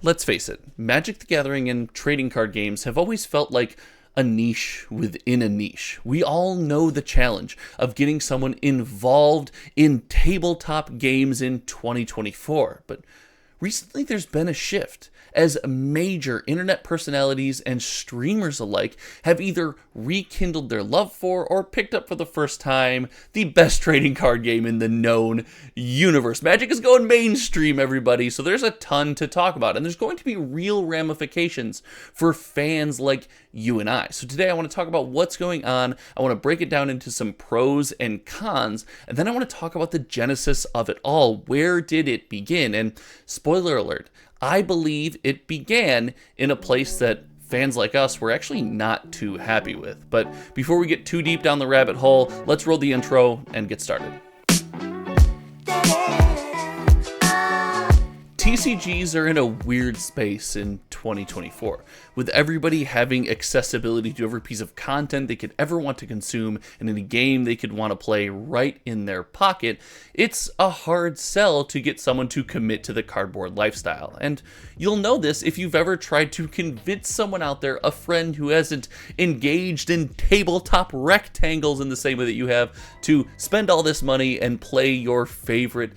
Let's face it, Magic the Gathering and trading card games have always felt like a niche within a niche. We all know the challenge of getting someone involved in tabletop games in 2024, but recently there's been a shift as major internet personalities and streamers alike have either rekindled their love for or picked up for the first time the best trading card game in the known universe. Magic is going mainstream, everybody, so there's a ton to talk about, and there's going to be real ramifications for fans like you and I. So today I want to talk about what's going on. I want to break it down into some pros and cons, and then I want to talk about the genesis of it all. Where did it begin? And spoiler alert, I believe it began in a place that fans like us were actually not too happy with. But before we get too deep down the rabbit hole, let's roll the intro and get started. TCGs are in a weird space in 2024, with everybody having accessibility to every piece of content they could ever want to consume and any game they could want to play right in their pocket. It's a hard sell to get someone to commit to the cardboard lifestyle, and you'll know this if you've ever tried to convince someone out there, a friend who hasn't engaged in tabletop rectangles in the same way that you have, to spend all this money and play your favorite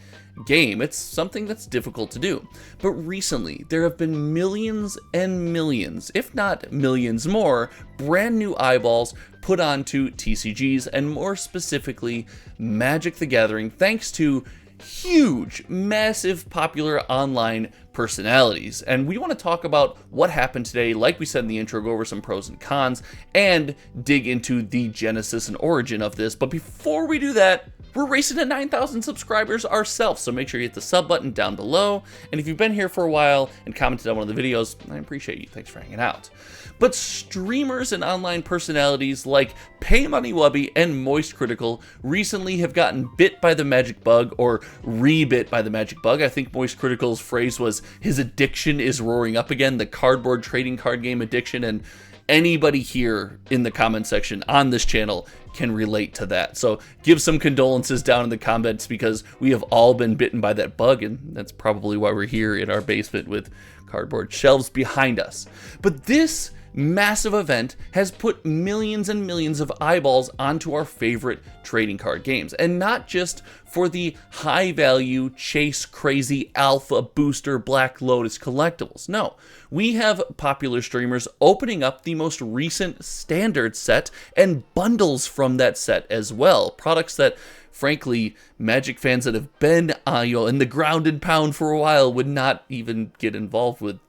game. It's something that's difficult to do. But recently, there have been millions and millions, if not millions more, brand new eyeballs put onto TCGs, and more specifically, Magic the Gathering, thanks to huge, massive, popular online personalities. And we want to talk about what happened today, like we said in the intro, go over some pros and cons, and dig into the genesis and origin of this. But before we do that, we're racing to 9,000 subscribers ourselves, so make sure you hit the sub button down below. And if you've been here for a while and commented on one of the videos, I appreciate you. Thanks for hanging out. But streamers and online personalities like PayMoneyWubby and Moist Critical recently have gotten bit by the magic bug, or re-bit by the magic bug. I think Moist Critical's phrase was, his addiction is roaring up again, the cardboard trading card game addiction, and anybody here in the comment section on this channel can relate to that. So give some condolences down in the comments, because we have all been bitten by that bug, and that's probably why we're here in our basement with cardboard shelves behind us. But this massive event has put millions and millions of eyeballs onto our favorite trading card games, and not just for the high value chase crazy alpha booster Black Lotus collectibles. No, we have popular streamers opening up the most recent standard set and bundles from that set as well, products that frankly Magic fans that have been in the ground and pound for a while would not even get involved with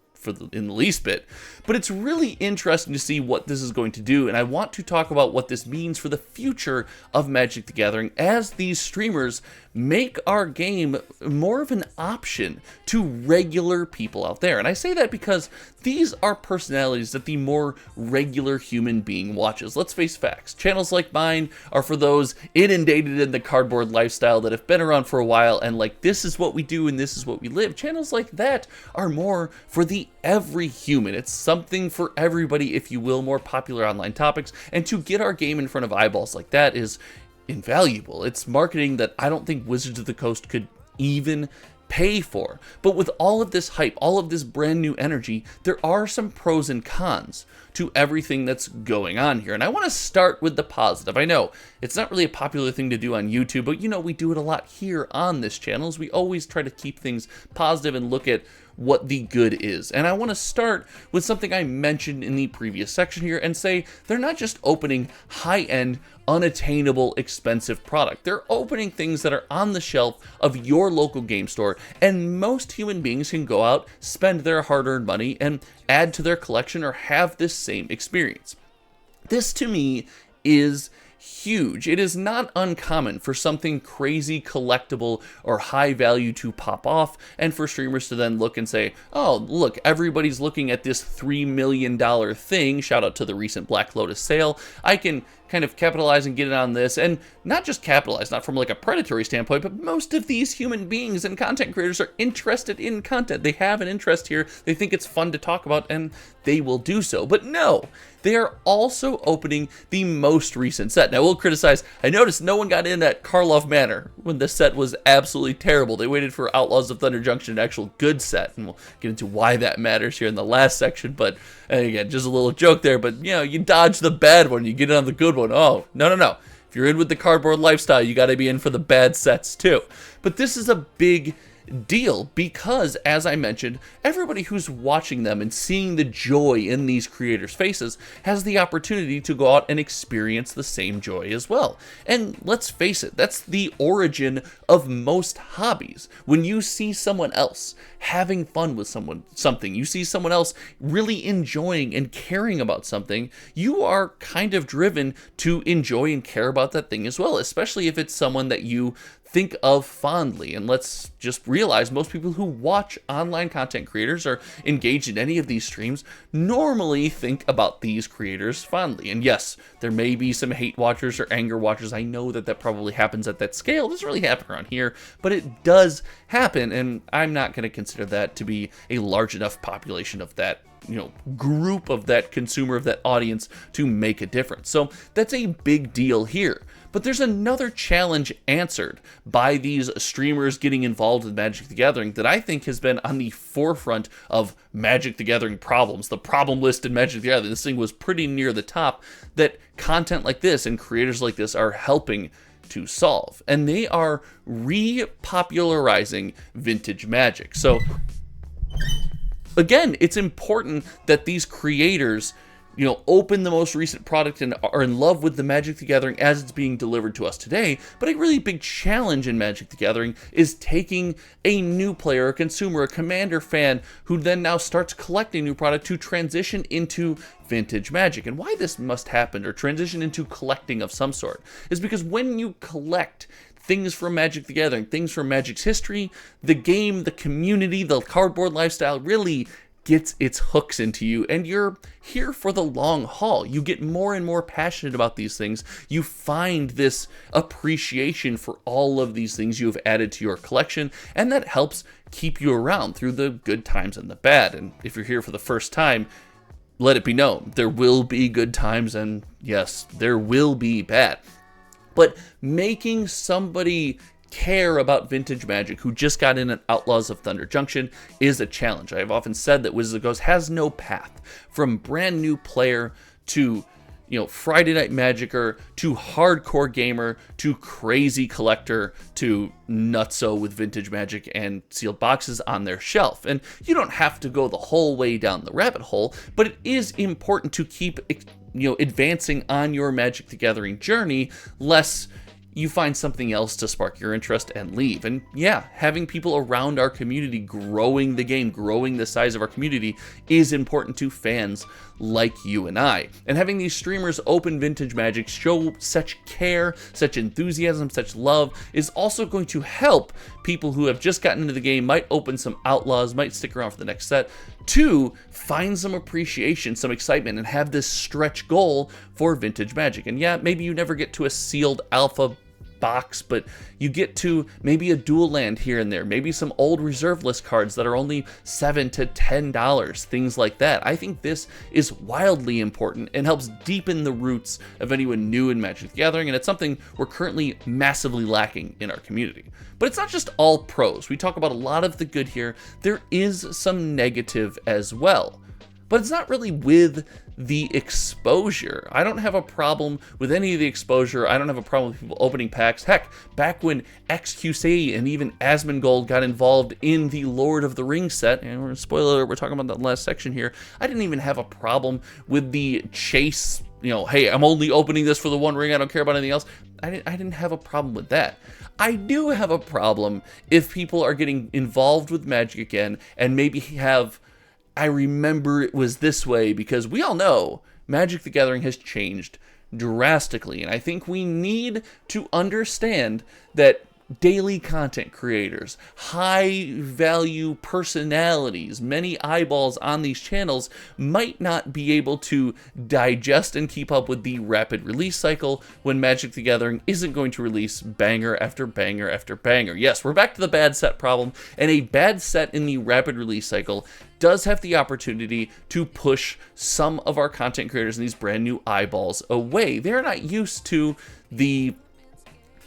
in the least bit. But it's really interesting to see what this is going to do, and I want to talk about what this means for the future of Magic the Gathering as these streamers make our game more of an option to regular people out there. And I say that because these are personalities that the more regular human being watches. Let's face facts. Channels like mine are for those inundated in the cardboard lifestyle that have been around for a while and like, this is what we do and this is what we live. Channels like that are more for the every human. It's something for everybody, if you will, more popular online topics. And to get our game in front of eyeballs like that is invaluable. It's marketing that I don't think Wizards of the Coast could even pay for. But with all of this hype, all of this brand new energy, there are some pros and cons to everything that's going on here. And I want to start with the positive. I know it's not really a popular thing to do on YouTube, but you know, we do it a lot here on this channel, as we always try to keep things positive and look at what the good is. And I want to start with something I mentioned in the previous section here and say they're not just opening high-end, unattainable, expensive product. They're opening things that are on the shelf of your local game store, and most human beings can go out, spend their hard-earned money, and add to their collection or have this same experience. This, to me, is huge. It is not uncommon for something crazy collectible or high value to pop off, and for streamers to then look and say, oh, look, everybody's looking at this $3 million thing. Shout out to the recent Black Lotus sale. I can kind of capitalize and get it on this, and not just capitalize, not from like a predatory standpoint, but most of these human beings and content creators are interested in content. They have an interest here. They think it's fun to talk about, and they will do so. But no, they are also opening the most recent set. Now, we'll criticize, I noticed no one got in at Karlov Manor when the set was absolutely terrible. They waited for Outlaws of Thunder Junction, an actual good set, and we'll get into why that matters here in the last section. But again, just a little joke there, but you dodge the bad one, you get in on the good one. Oh, no. If you're in with the cardboard lifestyle, you got to be in for the bad sets too. But this is a big deal because, as I mentioned, everybody who's watching them and seeing the joy in these creators' faces has the opportunity to go out and experience the same joy as well. And let's face it, that's the origin of most hobbies. When you see someone else having fun with something, you see someone else really enjoying and caring about something, you are kind of driven to enjoy and care about that thing as well, especially if it's someone that you think of fondly. And let's just realize most people who watch online content creators or engage in any of these streams normally think about these creators fondly. And yes, there may be some hate watchers or anger watchers. I know that probably happens at that scale. It doesn't really happen around here, but it does happen, and I'm not going to consider that to be a large enough population of that group, of that consumer, of that audience to make a difference. So that's a big deal here. But there's another challenge answered by these streamers getting involved with Magic the Gathering that I think has been on the forefront of Magic the Gathering problems. The problem list in Magic the Gathering, this thing was pretty near the top, that content like this and creators like this are helping to solve. And they are repopularizing vintage Magic. So again, it's important that these creators open the most recent product and are in love with the Magic the Gathering as it's being delivered to us today. But a really big challenge in Magic the Gathering is taking a new player, a consumer, a Commander fan, who then now starts collecting new product to transition into vintage Magic. And why this must happen, or transition into collecting of some sort, is because when you collect things from Magic the Gathering, things from Magic's history, the game, the community, the cardboard lifestyle really gets its hooks into you, and you're here for the long haul. You get more and more passionate about these things. You find this appreciation for all of these things you have added to your collection, and that helps keep you around through the good times and the bad. And if you're here for the first time, let it be known, there will be good times, and yes, there will be bad. But making somebody care about vintage Magic who just got in at Outlaws of Thunder Junction is a challenge. I have often said that Wizards of the Coast has no path from brand new player to Friday Night Magicer to hardcore gamer to crazy collector to nutso with vintage Magic and sealed boxes on their shelf. And you don't have to go the whole way down the rabbit hole, but it is important to keep advancing on your Magic the Gathering journey, lest you find something else to spark your interest and leave. And yeah, having people around our community growing the game, growing the size of our community is important to fans like you and I. And having these streamers open vintage Magic, show such care, such enthusiasm, such love, is also going to help people who have just gotten into the game, might open some Outlaws, might stick around for the next set, to find some appreciation, some excitement, and have this stretch goal for vintage Magic. And yeah, maybe you never get to a sealed alpha box, but you get to maybe a dual land here and there, maybe some old reserve list cards that are only $7 to $10, things like that. I think this is wildly important and helps deepen the roots of anyone new in Magic the Gathering, and it's something we're currently massively lacking in our community. But it's not just all pros. We talk about a lot of the good here. There is some negative as well. But it's not really with the exposure. I don't have a problem with any of the exposure. I don't have a problem with people opening packs. Heck, back when XQC and even Asmongold got involved in the Lord of the Rings set, and spoiler alert, we're talking about that last section here, I didn't even have a problem with the chase, hey, I'm only opening this for the one ring, I don't care about anything else. I didn't have a problem with that. I do have a problem if people are getting involved with Magic again and maybe have, I remember it was this way, because we all know Magic the Gathering has changed drastically. And I think we need to understand that daily content creators, high value personalities, many eyeballs on these channels might not be able to digest and keep up with the rapid release cycle when Magic the Gathering isn't going to release banger after banger after banger. Yes, we're back to the bad set problem, and a bad set in the rapid release cycle does have the opportunity to push some of our content creators and these brand new eyeballs away. They're not used to the,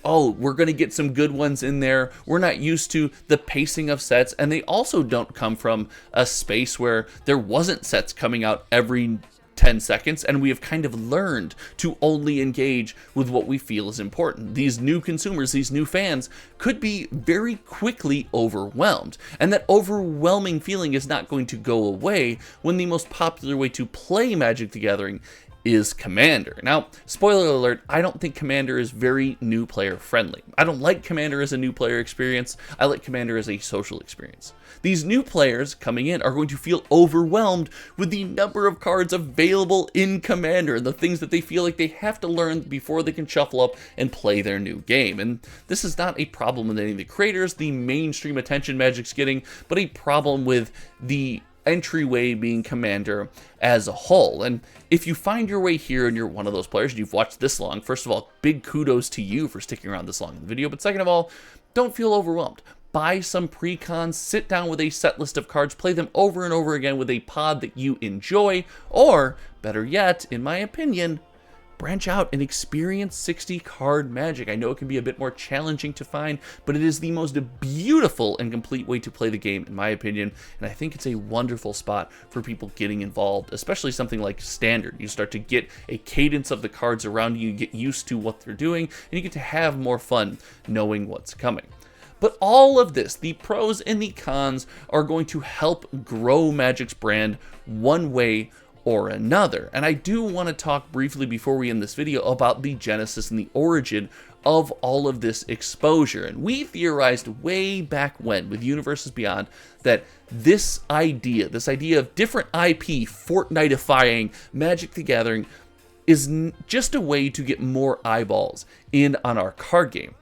oh, we're going to get some good ones in there. We're not used to the pacing of sets, and they also don't come from a space where there wasn't sets coming out every 10 seconds, and we have kind of learned to only engage with what we feel is important. These new consumers, these new fans, could be very quickly overwhelmed, and that overwhelming feeling is not going to go away when the most popular way to play Magic the Gathering is Commander. Now, spoiler alert, I don't think Commander is very new player friendly. I don't like Commander as a new player experience. I like Commander as a social experience. These new players coming in are going to feel overwhelmed with the number of cards available in Commander and the things that they feel like they have to learn before they can shuffle up and play their new game. And this is not a problem with any of the creators, the mainstream attention Magic's getting, but a problem with the entryway being Commander as a whole. And if you find your way here and you're one of those players and you've watched this long, first of all, big kudos to you for sticking around this long in the video, but second of all, don't feel overwhelmed. Buy some pre-cons, sit down with a set list of cards, play them over and over again with a pod that you enjoy, or better yet, in my opinion, branch out and experience 60 card Magic. I know it can be a bit more challenging to find, but it is the most beautiful and complete way to play the game, in my opinion, and I think it's a wonderful spot for people getting involved, especially something like Standard. You start to get a cadence of the cards around you, get used to what they're doing, and you get to have more fun knowing what's coming. But all of this, the pros and the cons, are going to help grow Magic's brand one way or another. And I do want to talk briefly before we end this video about the genesis and the origin of all of this exposure. And we theorized way back when with Universes Beyond that this idea of different IP Fortnite-ifying Magic the Gathering is just a way to get more eyeballs in on our card game.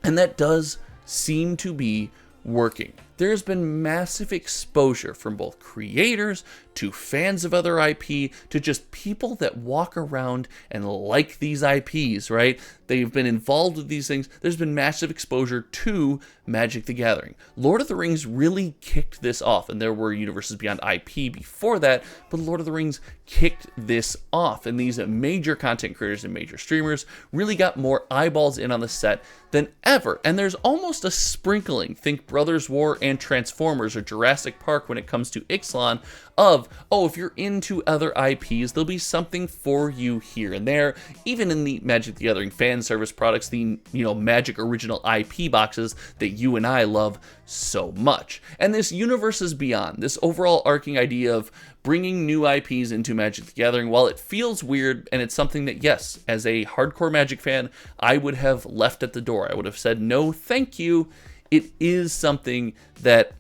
And that does seem to be working. There's been massive exposure from both creators to fans of other IP to just people that walk around and like these IPs, right? They've been involved with these things. There's been massive exposure to Magic the Gathering. Lord of the Rings really kicked this off, and there were Universes Beyond IP before that, but Lord of the Rings kicked this off, and these major content creators and major streamers really got more eyeballs in on the set than ever. And there's almost a sprinkling, think Brothers War and Transformers or Jurassic Park when it comes to Ixalan, of, oh, if you're into other IPs, there'll be something for you here and there. Even in the Magic the Gathering fan service products, the, Magic original IP boxes that you and I love so much. And this Universes Beyond, this overall arcing idea of bringing new IPs into Magic the Gathering, while it feels weird, and it's something that, yes, as a hardcore Magic fan, I would have left at the door. I would have said, no, thank you. It is something that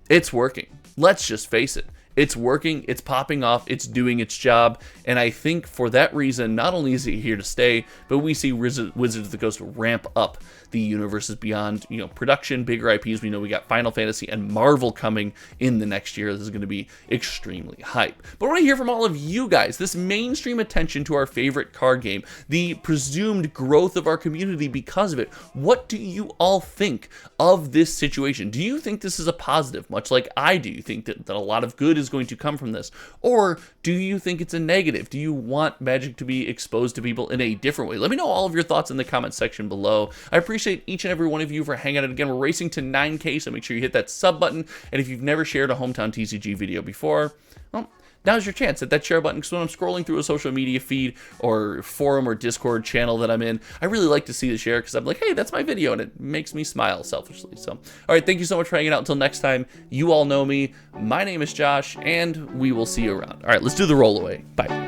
it's working. Let's just face it. It's working, it's popping off, it's doing its job, and I think for that reason, not only is it here to stay, but we see Wizards of the Coast ramp up the Universes Beyond, production, bigger IPs. We know we got Final Fantasy and Marvel coming in the next year. This is going to be extremely hype. But I want to hear from all of you guys, this mainstream attention to our favorite card game, the presumed growth of our community because of it. What do you all think of this situation? Do you think this is a positive, much like I do? You think that a lot of good is going to come from this? Or do you think it's a negative? Do you want Magic to be exposed to people in a different way? Let me know all of your thoughts in the comment section below. I appreciate each and every one of you for hanging out. Again, we're racing to 9K, so make sure you hit that sub button. And if you've never shared a Hometown TCG video before, well, now's your chance. Hit that share button, because when I'm scrolling through a social media feed or forum or Discord channel that I'm in, I really like to see the share, because I'm like, hey, that's my video, and it makes me smile selfishly. So, all right, thank you so much for hanging out. Until next time, you all know me. My name is Josh, and we will see you around. All right, let's do the roll away. Bye.